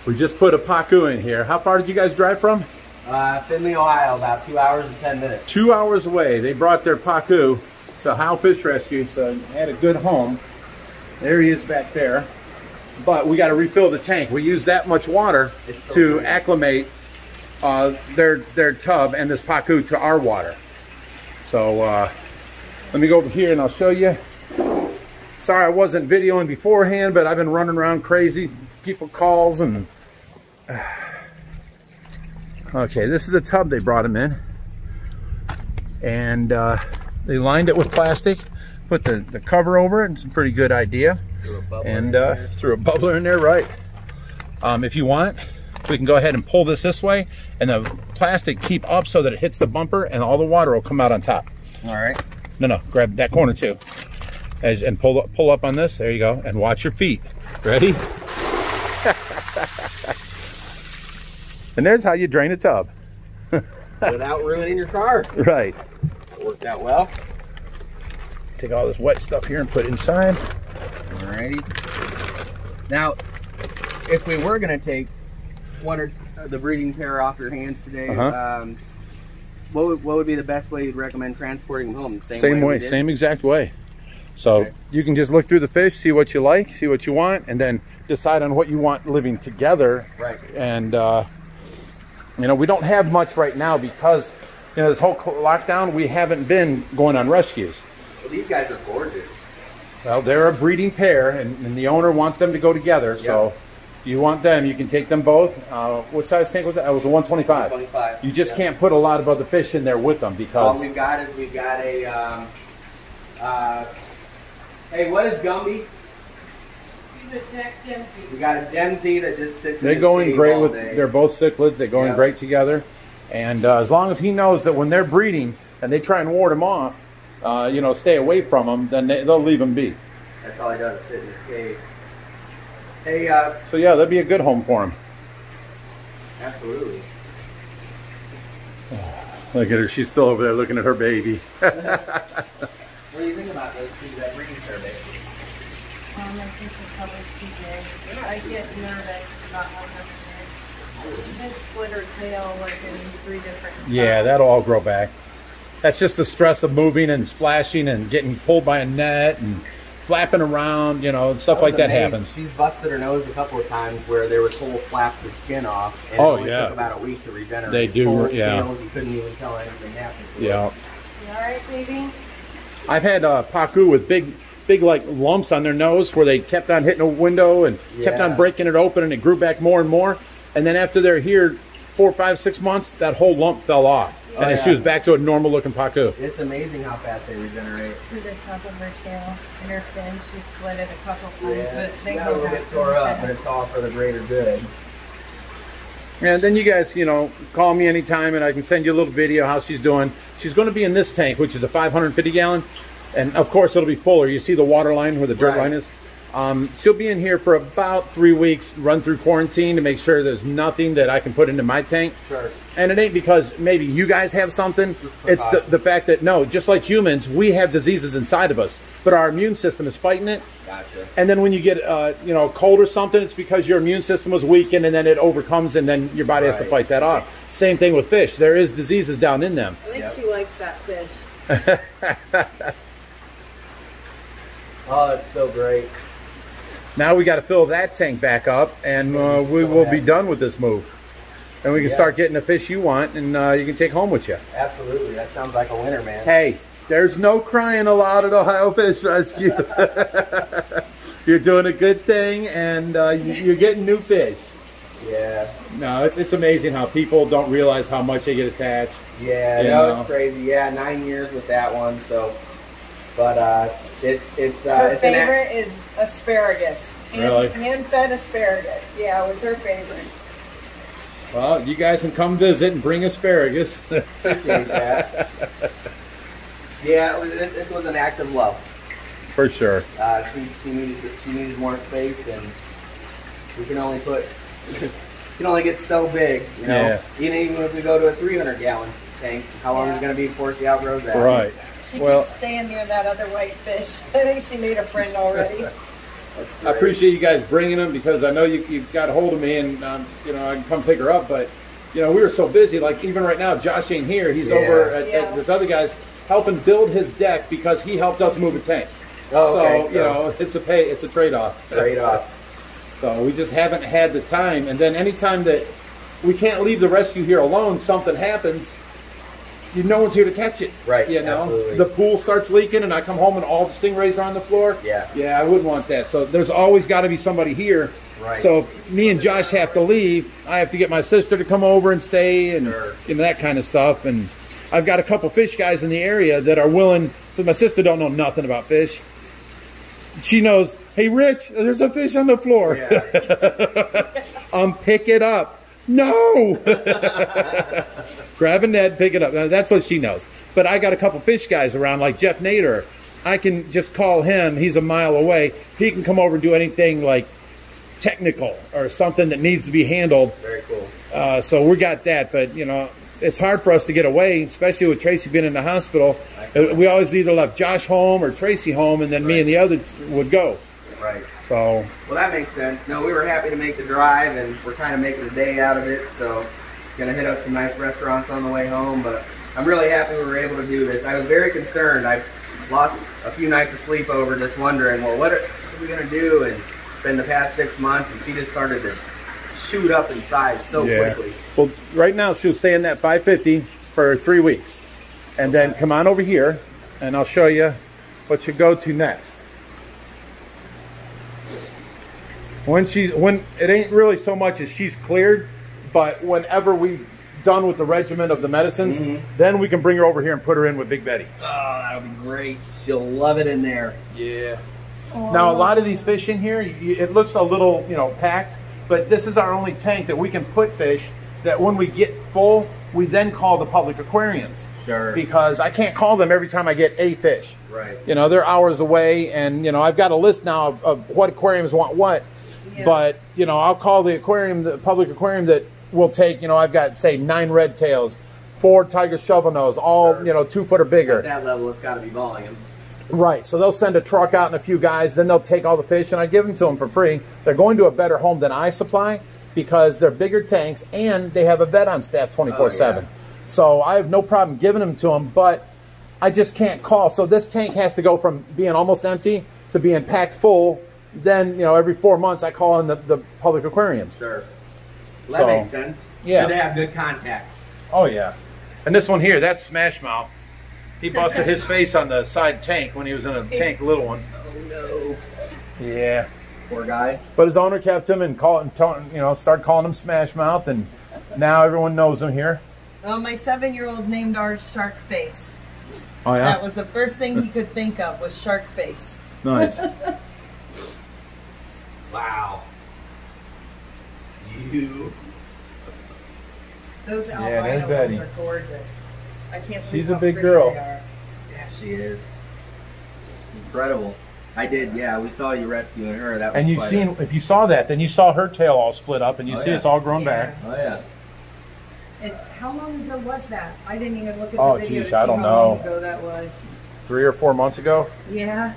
We just put a Pacu in here. How far did you guys drive from? Findlay, Ohio, about 2 hours and 10 minutes. 2 hours away. They brought their Pacu to Ohio Fish Rescue, so he had a good home. There he is back there. But we got to refill the tank. We use that much water to acclimate their tub and this Pacu to our water. So let me go over here and I'll show you. Sorry I wasn't videoing beforehand, but I've been running around crazy. People calls and... Okay, this is the tub they brought him in. And they lined it with plastic, put the cover over it. It's a pretty good idea. And threw a bubbler in there, right. If you want, we can go ahead and pull this way, and the plastic keep up so that it hits the bumper and all the water will come out on top. All right. No, grab that corner too. And pull up on this. There you go. And watch your feet. Ready? And there's how you drain a tub. Without ruining your car. Right. That worked out well. Take all this wet stuff here and put it inside. Alrighty. Now, if we were going to take one or the breeding pair off your hands today, what would be the best way you'd recommend transporting them home? The same way, same exact way. So okay. You can just look through the fish, see what you like, see what you want, and then decide on what you want living together. Right. And you know, we don't have much right now because, you know, this whole lockdown, we haven't been going on rescues. Well, these guys are gorgeous. Well, they're a breeding pair, and the owner wants them to go together. Yep. So you want them, you can take them both. What size tank was that? It was a 125. 125. You just can't put a lot of other fish in there with them because... All we've got a... hey, what is Gumby? He's a Jack Dempsey. We got a Dempsey that just sits They go in great with... They're both cichlids. They go in great together. And as long as he knows that when they're breeding and they try and ward him off, you know, stay away from them, then they'll leave him be. That's all he does, sit in his cage. Hey, so yeah, that'd be a good home for him. Absolutely. Look at her, she's still over there looking at her baby. What do you think about those two, that breeding pair, baby? I think the color's too big. I get nervous about how much it is. Split her tail like in 3 different spots. Yeah, that'll all grow back. That's just the stress of moving and splashing and getting pulled by a net and flapping around, you know, stuff like that happens. She's busted her nose a couple of times where there was whole flaps of skin off, and it only took about a week to regenerate. They do, Scales, you couldn't even tell anything happened. Yeah. You alright, baby? I've had Pacu with big like lumps on their nose where they kept on hitting a window and kept on breaking it open, and it grew back more and more. And then after they're here 4, 5, 6 months, that whole lump fell off. And she was back to a normal looking Pacu. It's amazing how fast they regenerate. Through the top of her tail and her fin, she slid it a couple times. Yeah, but they got a little bit tore up, but it's all for the greater good. And then you guys, you know, call me anytime and I can send you a little video how she's doing. She's going to be in this tank, which is a 550 gallon. And of course it'll be fuller. You see the water line where the dirt line is? She'll be in here for about 3 weeks, run through quarantine to make sure there's nothing that I can put into my tank. Sure. And it ain't because maybe you guys have something. It's the fact that, no, just like humans, we have diseases inside of us, but our immune system is fighting it. Gotcha. And then when you get, you know, a cold or something, it's because your immune system was weakened, and then it overcomes, and then your body has to fight that off. Same thing with fish. There is diseases down in them. I think she likes that fish. Oh, that's so great. Now we got to fill that tank back up, and we will be done with this move. And we can start getting the fish you want, and you can take home with you. Absolutely. That sounds like a winner, man. Hey, there's no crying allowed at Ohio Fish Rescue. You're doing a good thing, and you're getting new fish. Yeah. No, it's amazing how people don't realize how much they get attached. Yeah, no, it's crazy. Yeah, 9 years with that one, so... But her favorite is asparagus. Really? Hand-fed asparagus. Yeah, it was her favorite. Well, you guys can come visit and bring asparagus. Appreciate that. Yeah, it was an act of love. For sure. She needed more space, and we can only put... you can only get so big, you know? Yeah. Even if we go to a 300-gallon tank, how long is it going to be before she outgrows that? Right. She keeps staying near that other white fish. I think she made a friend already. I appreciate you guys bringing them because I know you got a hold of me and you know, I can come pick her up. But you know, we were so busy. Like even right now, Josh ain't here. He's over at this other guy's helping build his deck because he helped us move a tank. Oh, okay. So you know, it's a trade-off. So we just haven't had the time. And then anytime that we can't leave the rescue here alone, something happens. No one's here to catch it. Right. You know, absolutely. The pool starts leaking and I come home and all the stingrays are on the floor. Yeah. Yeah, I wouldn't want that. So there's always got to be somebody here. Right. So if me and Josh have to leave, I have to get my sister to come over and stay and you know, that kind of stuff. And I've got a couple fish guys in the area that are willing, because my sister don't know nothing about fish. She knows, hey, Rich, there's a fish on the floor. Yeah. Pick it up. No. Grab a net, pick it up. That's what she knows. But I got a couple fish guys around, like Jeff Nader. I can just call him. He's a mile away. He can come over and do anything like technical or something that needs to be handled. Very cool. So we got that. But, you know, it's hard for us to get away, especially with Tracy being in the hospital. We always either left Josh home or Tracy home, and then me and the other would go. Right. So. Well, that makes sense. No, we were happy to make the drive, and we're kind of making a day out of it. So, gonna hit up some nice restaurants on the way home. But I'm really happy we were able to do this. I was very concerned. I lost a few nights of sleep over just wondering, well, what are we gonna do? And it's been the past 6 months, and she just started to shoot up in size so quickly. Well, right now she'll stay in that 550 for 3 weeks, and then come on over here, and I'll show you what you go to next. When it ain't really so much as she's cleared, but whenever we've done with the regimen of the medicines, then we can bring her over here and put her in with Big Betty. Oh, that'll be great. She'll love it in there. Yeah. Now, a lot of these fish in here, it looks a little, you know, packed, but this is our only tank that we can put fish that when we get full, we then call the public aquariums. Sure. Because I can't call them every time I get a fish. Right. You know, they're hours away, and, you know, I've got a list now of what aquariums want what. Yeah. But, you know, I'll call the aquarium, the public aquarium that will take, you know, I've got, say, 9 red tails, 4 tiger shovel nose, all, you know, 2 foot or bigger. At that level, it's got to be volume. Right. So they'll send a truck out and a few guys, then they'll take all the fish, and I give them to them for free. They're going to a better home than I supply because they're bigger tanks, and they have a vet on staff 24/7. Yeah. So I have no problem giving them to them, but I just can't call. So this tank has to go from being almost empty to being packed full. Then, you know, every 4 months I call in the public aquariums. Sure. Well, that makes sense. Yeah. Should they have good contacts? Oh, yeah. And this one here, that's Smash Mouth. He busted his face on the side tank when he was in a tank little one. Oh, no. Yeah. Poor guy. But his owner kept him and started calling him Smash Mouth, and now everyone knows him here. Oh, my 7-year-old named ours Shark Face. Oh, yeah? That was the first thing he could think of was Shark Face. Nice. Wow. Those albino ones are gorgeous. I can't believe she's a how big pretty girl. they are. Yeah, she is. Incredible. I did, yeah. We saw you rescuing her. That was and you've seen, if you saw that, then you saw her tail all split up, and you see it's all grown back. Oh, yeah. And how long ago was that? I didn't even look at the video geez, to see I don't how know. long ago that was. 3 or 4 months ago. Yeah.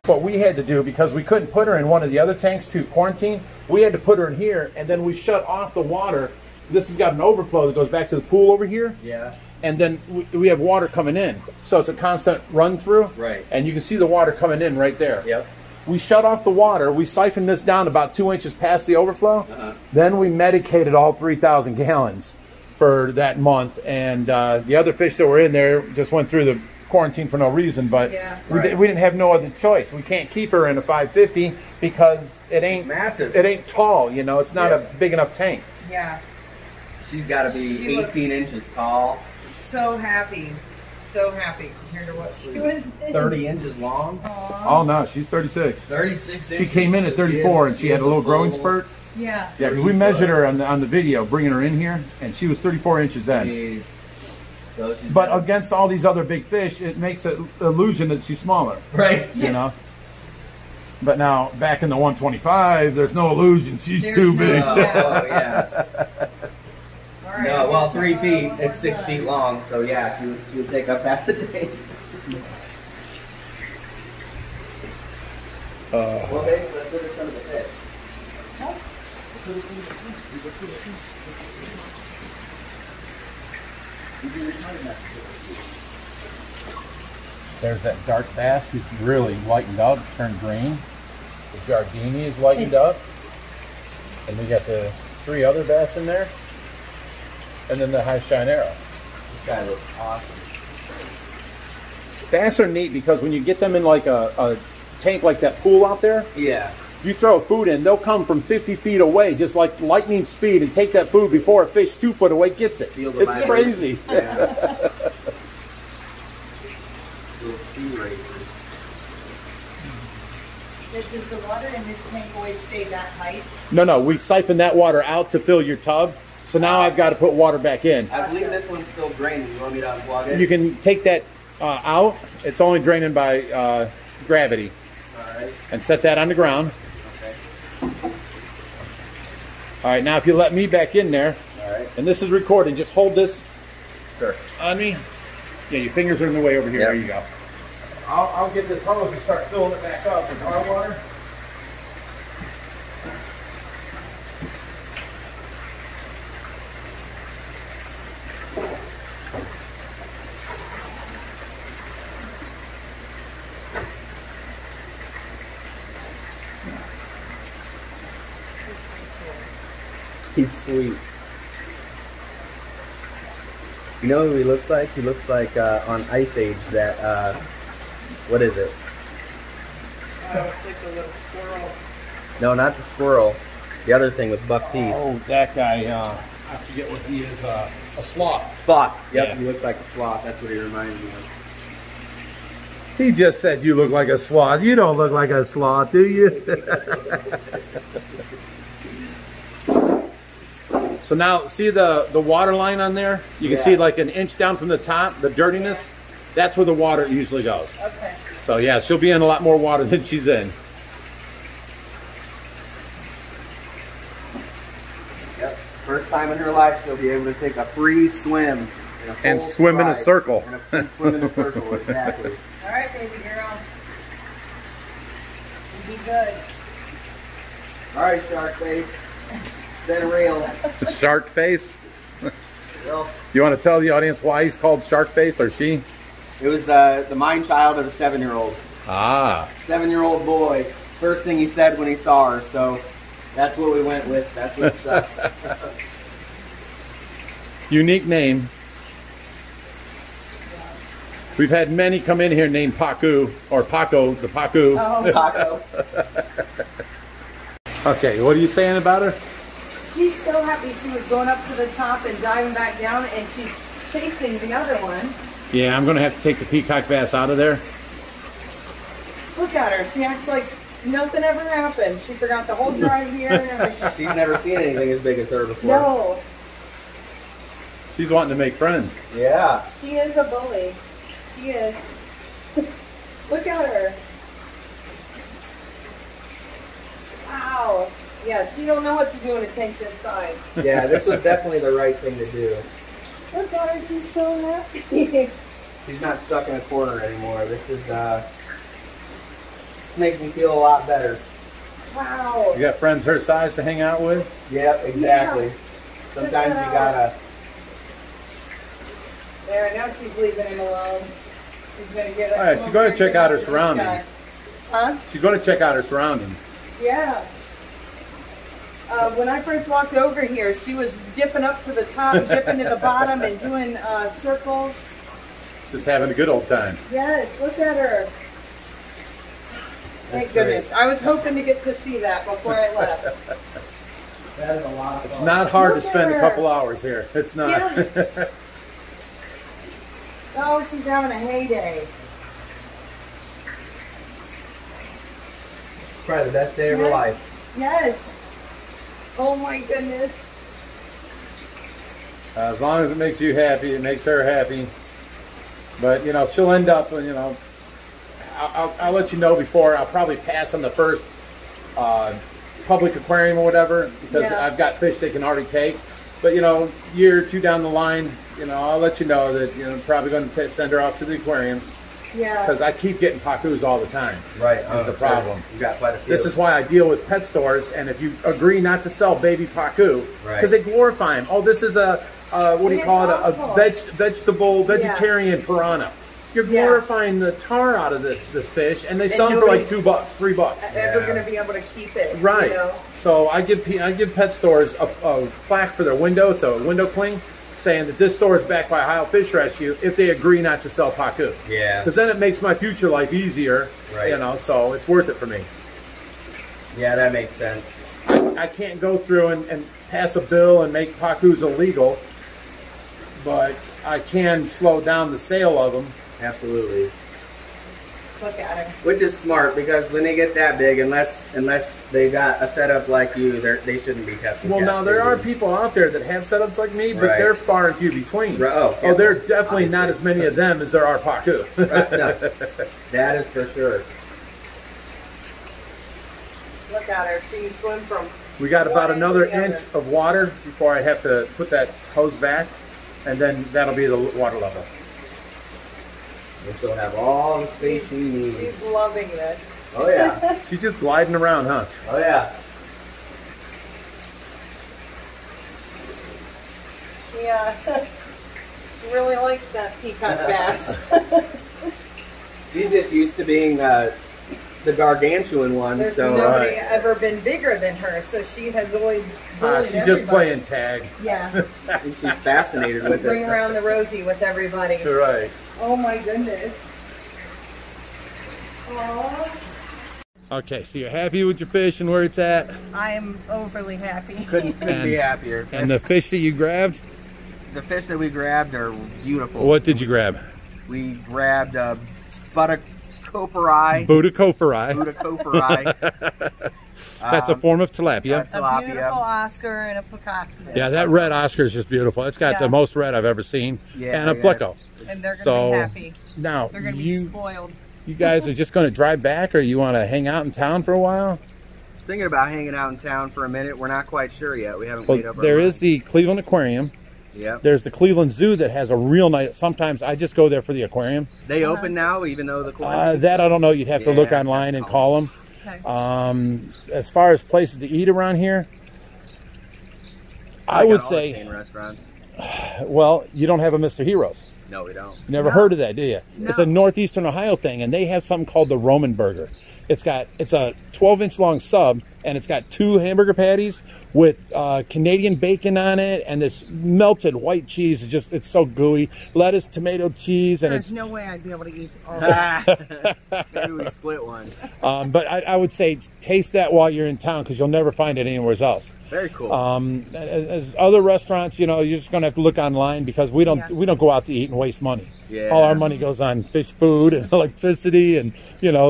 What we had to do, because we couldn't put her in one of the other tanks to quarantine, we had to put her in here, and then we shut off the water. This has got an overflow that goes back to the pool over here. Yeah. And then we have water coming in. So it's a constant run through. Right. And you can see the water coming in right there. Yep. We shut off the water. We siphoned this down about 2 inches past the overflow. Then we medicated all 3,000 gallons for that month. And the other fish that were in there just went through the quarantine for no reason. But we didn't have no other choice. We can't keep her in a 550 because it ain't massive. It ain't tall. You know, it's not a big enough tank. Yeah. She's got to be 18 inches tall. So happy compared to what she was. 30 inches long. Aww. Oh no, she's 36. 36 inches. She came in at 34 and she had a little growing spurt. Yeah. Yeah, because we measured her on the video, bringing her in here, and she was 34 inches then. But against all these other big fish, it makes an illusion that she's smaller. Right. You know? But now, back in the 125, there's no illusion. She's too big. Oh, yeah. No, well, 3 feet, it's 6 feet long, so yeah, she would take up half the tank. Well, maybe let's look at some of the fish. There's that dark bass. He's really lightened up, turned green. The Jardini is lightened up. And we got the 3 other bass in there. And then the high shine arrow. This guy looks awesome. Bass are neat because when you get them in like a tank like that pool out there, Yeah. you throw food in, they'll come from 50 feet away, just like lightning speed, and take that food before a fish 2 foot away gets it. Feel the It's vibration. crazy. Yeah. Little sea racers. Does the water in this tank always stay that height? No, we siphon that water out to fill your tub. So now I've got to put water back in. I believe this one's still draining. You want me to unplug it? You can take that out. It's only draining by gravity. All right. And set that on the ground. Okay. All right, now if you let me back in there, All right. and this is recording, just hold this Sure. on me. Yeah, your fingers are in the way over here. Yep. There you go. I'll get this hose and start filling it back up with our water. He's sweet. You know who he looks like? He looks like on Ice Age that, what is it? It's like a little squirrel. No, not the squirrel. The other thing with buck teeth. Oh, that guy, I forget what he is, a sloth. Sloth. Yep, Yeah. he looks like a sloth. That's what he reminds me of. He just said you look like a sloth. You don't look like a sloth, do you? So now, see the water line on there? You can Yeah. see like an inch down from the top, the dirtiness. That's where the water usually goes. Okay. So yeah, she'll be in a lot more water than she's in. Yep. First time in her life she'll be able to take a free swim. And swim in a circle. And a free swim in a circle, exactly. All right, baby girl. You be good. All right, shark face. Been real. Shark face. Well, You want to tell the audience why he's called Shark Face, or she? it was the mind child of a 7-year-old. Ah. 7-year-old boy. First thing he said when he saw her, so that's what we went with. That's what stuck. Unique name. We've had many come in here named Pacu, or Paco, the Pacu. Oh, Taco. Okay, what are you saying about her? she's so happy she was going up to the top and diving back down, and she's chasing the other one. Yeah, I'm going to have to take the peacock bass out of there. Look at her. She acts like nothing ever happened. She forgot the whole drive here and everything. She's never seen anything as big as her before. No, She's wanting to make friends. Yeah. she is a bully. She is. Look at her. Wow. Yeah, she don't know what to do in a tank this size. Yeah, this was definitely the right thing to do. Look at her. She's so happy. She's not stuck in a corner anymore. This is makes me feel a lot better. Wow. You got friends her size to hang out with? Yep, exactly. Yeah. Sometimes you gotta. There, now she's leaving him alone. She's gonna get All right, she's going to check out her surroundings. Huh? She's going to check out her surroundings. Yeah. When I first walked over here, she was dipping up to the top, dipping to the bottom, and doing circles. Just having a good old time. Yes, look at her. Thank That's goodness. great. I was hoping to get to see that before I left. That is a lot of It's fun. not hard Look to at spend a her. couple hours here. It's not. Yeah. Oh, she's having a heyday. It's probably the best day of her Yes. life. Yes. Oh my goodness. As long as it makes you happy, it makes her happy. But, you know, she'll end up, you know, I'll let you know before. I'll probably pass on the first public aquarium or whatever, because Yeah. I've got fish they can already take. But, you know, year or two down the line, you know, I'll let you know that, you know, I'm probably going to send her off to the aquariums. Yeah. Because I keep getting Pacus all the time. Right. That's the problem. You got quite a few. This is why I deal with pet stores, and if you agree not to sell baby Pacu, because they glorify them. Oh, this is a what do you call it? A vegetarian piranha. You're glorifying the tar out of this fish, and they sell them for like $2, $3. Ever going to be able to keep it? Right. You know? So I give pet stores a plaque for their window. It's a window cling, saying that this store is backed by Ohio Fish Rescue if they agree not to sell Pacu. Yeah. Because then it makes my future life easier. Right. You know, so it's worth it for me. Yeah, that makes sense. I can't go through and pass a bill and make Pacus illegal, but I can slow down the sale of them. Absolutely. Look at him. Which is smart, because when they get that big, unless they got a setup like you, they shouldn't be kept. Well, now there are people out there that have setups like me, but they're far and few between. Oh, there are definitely not as many of them as there are Pacu. Right, no. That is for sure. Look at her. She can swim from. We got about another inch of water before I have to put that hose back, and then that'll be the water level. And she'll have all the space she needs. She's loving this. Oh yeah. She's just gliding around, huh? Oh yeah. She really likes that peacock bass. She's just used to being the gargantuan one. There's so nobody ever been bigger than her, so she has always bullied she's everybody. just playing tag. Yeah. she's fascinated with Bring it. around the Rosie with everybody. Right. Oh my goodness. Aww. Okay, so you're happy with your fish and where it's at? I am overly happy. Couldn't be happier. And the fish that you grabbed? The fish that we grabbed are beautiful. What did you grab? We grabbed a Budacoperi. That's a form of tilapia. A beautiful Oscar and a Picasso. Yeah, that red Oscar is just beautiful. It's got the most red I've ever seen. And a pleco. And they're going to be happy. Now, they're going to be spoiled. You guys are just going to drive back, or you want to hang out in town for a while? Thinking about hanging out in town for a minute. We're not quite sure yet. We haven't made up our There mind. is the Cleveland Aquarium. Yeah. There's the Cleveland Zoo that has a real nice. Sometimes I just go there for the aquarium. They open now, even though the quarantine? That I don't know. You'd have to look online and call them. Okay. As far as places to eat around here, I would say, chain restaurants. Well, you don't have a Mr. Heroes. No, we don't. Never heard of that, do you? No. It's a northeastern Ohio thing, and they have something called the Roman burger. It's a 12-inch long sub, and it's got 2 hamburger patties with Canadian bacon on it, and this melted white cheese. It's so gooey. Lettuce, tomato, cheese, and There's no way I'd be able to eat all that. Maybe we split one. But I would say taste that while you're in town, because you'll never find it anywhere else. Very cool. As other restaurants, you're just going to have to look online, because we don't go out to eat and waste money. Yeah. All our money goes on fish food and electricity and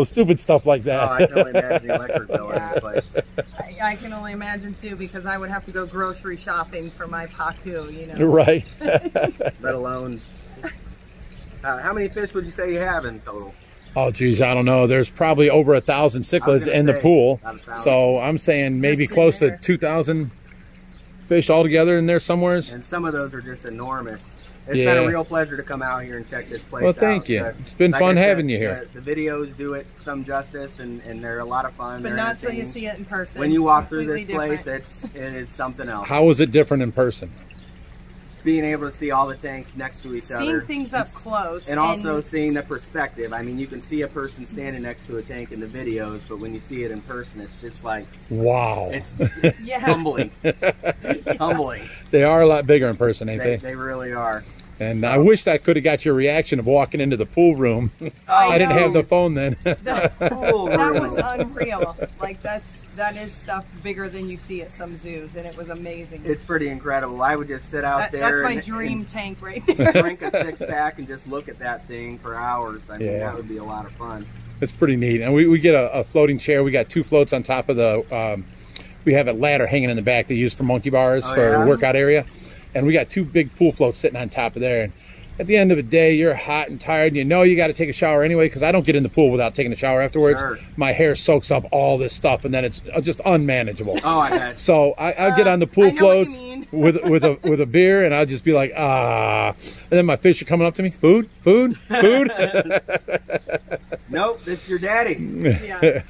stupid stuff like that. Oh, I can only imagine the electric bill in this place. I can only imagine too, because I would have to go grocery shopping for my Pacu, Right. Let alone. How many fish would you say you have in total? Oh, geez, I don't know. There's probably over 1,000 cichlids in the pool. So I'm saying maybe close to 2,000 fish altogether in there somewhere. And some of those are just enormous. It's been a real pleasure to come out here and check this place out. Well, thank you. It's been fun having you here. The videos do it some justice, and they're a lot of fun. But not till you see it in person. When you walk through this place, it is something else. How is it different in person? Being able to see all the tanks next to each other. Seeing things up close. And also seeing the perspective. I mean, you can see a person standing next to a tank in the videos, but when you see it in person, it's just like... Wow. It's humbling. Humbling. They are a lot bigger in person, ain't they? They really are. And I wish I could have got your reaction of walking into the pool room. I didn't have the phone then. That was unreal. Like, that is stuff bigger than you see at some zoos, and it was amazing. It's pretty incredible. I would just sit out there. That's my dream tank right there. Drink a 6-pack and just look at that thing for hours. I mean, that would be a lot of fun. It's pretty neat. And we get a floating chair. We got 2 floats on top of the, we have a ladder hanging in the back they use for monkey bars for a workout area. And we got 2 big pool floats sitting on top of there. And at the end of the day, you're hot and tired, and you know you got to take a shower anyway, because I don't get in the pool without taking a shower afterwards. Sure. My hair soaks up all this stuff, and then it's just unmanageable. Oh, I bet. So I'll get on the pool floats with a beer, and I'll just be like, and then my fish are coming up to me, food. Nope, this is your daddy. Yeah.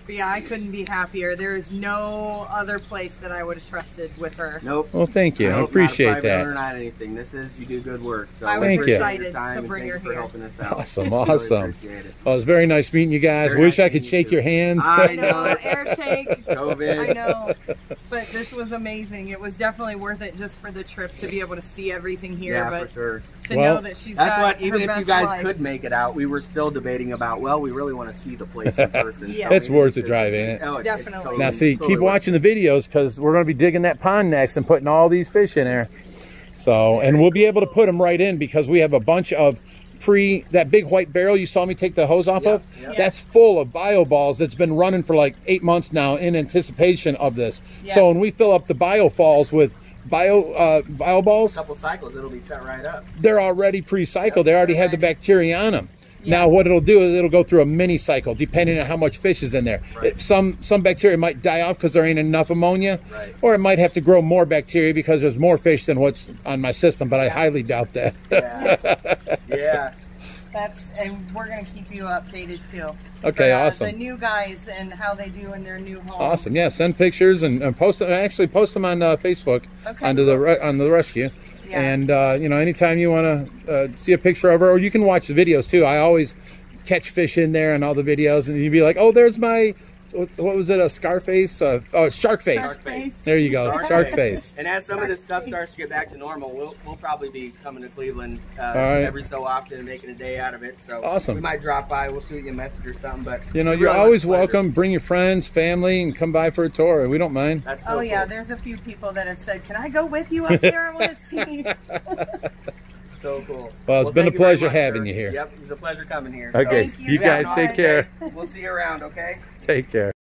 Yeah, I couldn't be happier. There is no other place that I would have trusted with her. Nope. Well, thank you. I appreciate that. Not anything. This is, you do good work. So I was excited to bring her here. Helping us out. Awesome. Really appreciate it. Well, it was very nice meeting you guys. Very Wish nice I could meeting shake you. your hands. I know, know. air shake. COVID. I know. But this was amazing. It was definitely worth it just for the trip to be able to see everything here. Yeah, but for sure. To know that she's that's got what, even her if you best guys life. could make it out, we were still debating about, well, we really want to see the place in person. Yeah. So It's maybe worth we the should drive, just- ain't it? Oh, it's Definitely. totally- Now, see, totally keep worth watching the videos, because we're going to be digging that pond next and putting all these fish in there. So, and we'll be able to put them right in, because we have a bunch of that big white barrel you saw me take the hose off of. Yep. That's full of bio balls that's been running for like 8 months now in anticipation of this. Yeah. So when we fill up the bio falls with bio balls, A couple cycles, it'll be set right up. they're already pre-cycled. They already have the bacteria on them. Yeah. Now what it'll do is it'll go through a mini cycle depending on how much fish is in there. Right. Some bacteria might die off because there ain't enough ammonia, Right. or it might have to grow more bacteria because there's more fish than what's on my system, but I highly doubt that. Yeah. Yeah. And we're going to keep you updated too. Okay, For, awesome. The new guys and how they do in their new home. Awesome. Yeah, send pictures and post them. Actually, post them on Facebook Okay. on the rescue. Yeah. And you know, anytime you want to see a picture of her, or you can watch the videos too. I always catch fish in there and all the videos, and you'd be like, "Oh, there's my what was it? A Scarface? Oh, shark face. Shark face. There you go, shark face. And as some of this stuff starts to get back to normal, we'll probably be coming to Cleveland right. every so often and making a day out of it. So Awesome. we might drop by. We'll shoot you a message or something. But You know, we you're really always want to welcome. Bring your friends, family, and come by for a tour. We don't mind. That's so Oh yeah, cool. there's a few people that have said, "Can I go with you up there? I want to see." So cool. Well, it's been a thank you very pleasure much, having sir. you here. Yep, it's a pleasure coming here. Okay, Thank you you so guys much. take care. We'll see you around, okay? Take care.